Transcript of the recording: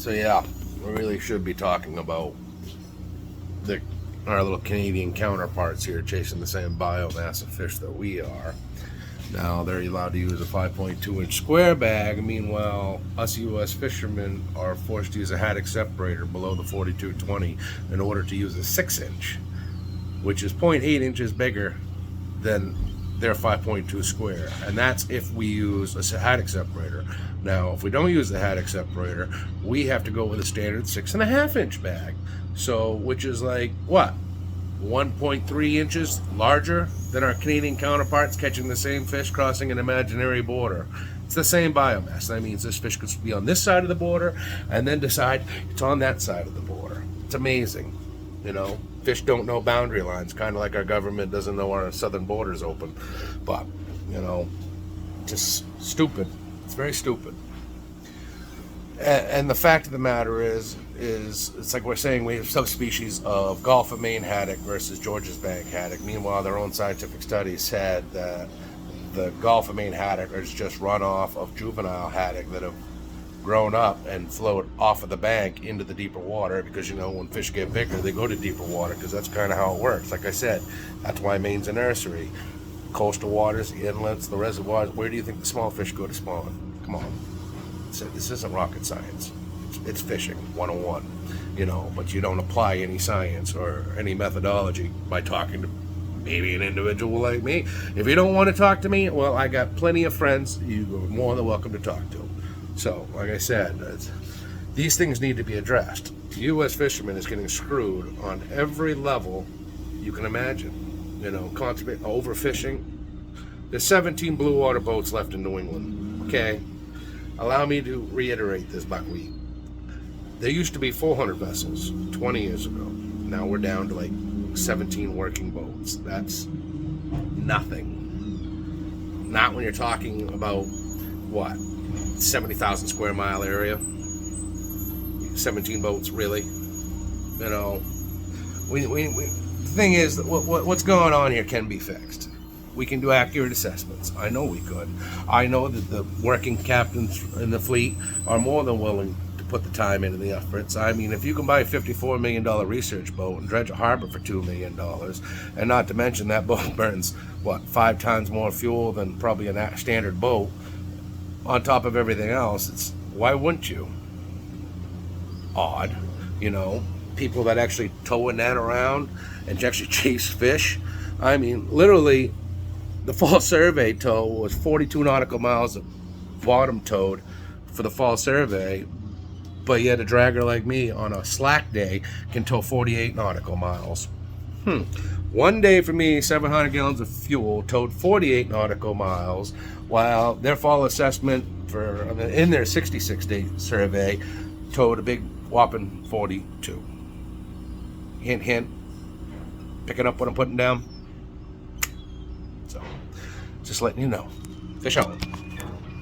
So yeah, we really should be talking about our little Canadian counterparts here chasing the same biomass of fish that we are. Now they're allowed to use a 5.2-inch square bag. Meanwhile, us U.S. fishermen are forced to use a haddock separator below the 4220 in order to use a 6-inch, which is 0.8 inches bigger than their 5.2 square, and that's if we use a haddock separator. Now, if we don't use the haddock separator, we have to go with a standard 6.5-inch bag. So, which is like what, 1.3 inches larger than our Canadian counterparts catching the same fish crossing an imaginary border. It's the same biomass. That means this fish could be on this side of the border and then decide it's on that side of the border. It's amazing. You know, fish don't know boundary lines, kind of like our government doesn't know our southern borders open. But, you know, just stupid. It's very stupid. And the fact of the matter is it's like we're saying we have subspecies of Gulf of Maine haddock versus Georges Bank haddock. Meanwhile, their own scientific studies said that the Gulf of Maine haddock is just runoff of juvenile haddock that have grown up and float off of the bank into the deeper water, because, you know, when fish get bigger, they go to deeper water, because that's kind of how it works. Like I said, that's why Maine's a nursery. Coastal waters, the inlets, the reservoirs, where do you think the small fish go to spawn? Come on. This isn't rocket science. It's fishing 101, you know, but you don't apply any science or any methodology by talking to maybe an individual like me. If you don't want to talk to me, well, I got plenty of friends you're more than welcome to talk to. So, like I said, these things need to be addressed. The U.S. fisherman is getting screwed on every level you can imagine. You know, overfishing. There's 17 blue water boats left in New England. Okay? Allow me to reiterate this, buckwheat. There used to be 400 vessels 20 years ago. Now we're down to like 17 working boats. That's nothing. Not when you're talking about, what, 70,000 square mile area? 17 boats, really? You know, the thing is, what's going on here can be fixed. We can do accurate assessments. I know we could. I know that the working captains in the fleet are more than willing to put the time into the efforts. I mean, if you can buy a $54 million research boat and dredge a harbor for $2 million, and not to mention that boat burns, what, 5 times more fuel than probably a standard boat, on top of everything else, why wouldn't you? Odd, you know, people that actually tow a net around and actually chase fish. I mean, literally, the fall survey tow was 42 nautical miles of bottom towed for the fall survey, but yet a dragger like me on a slack day can tow 48 nautical miles. One day for me, 700 gallons of fuel towed 48 nautical miles, while their fall assessment in their 66-day survey towed a big whopping 42. Hint, hint. Picking up what I'm putting down? So, just letting you know. Fish out.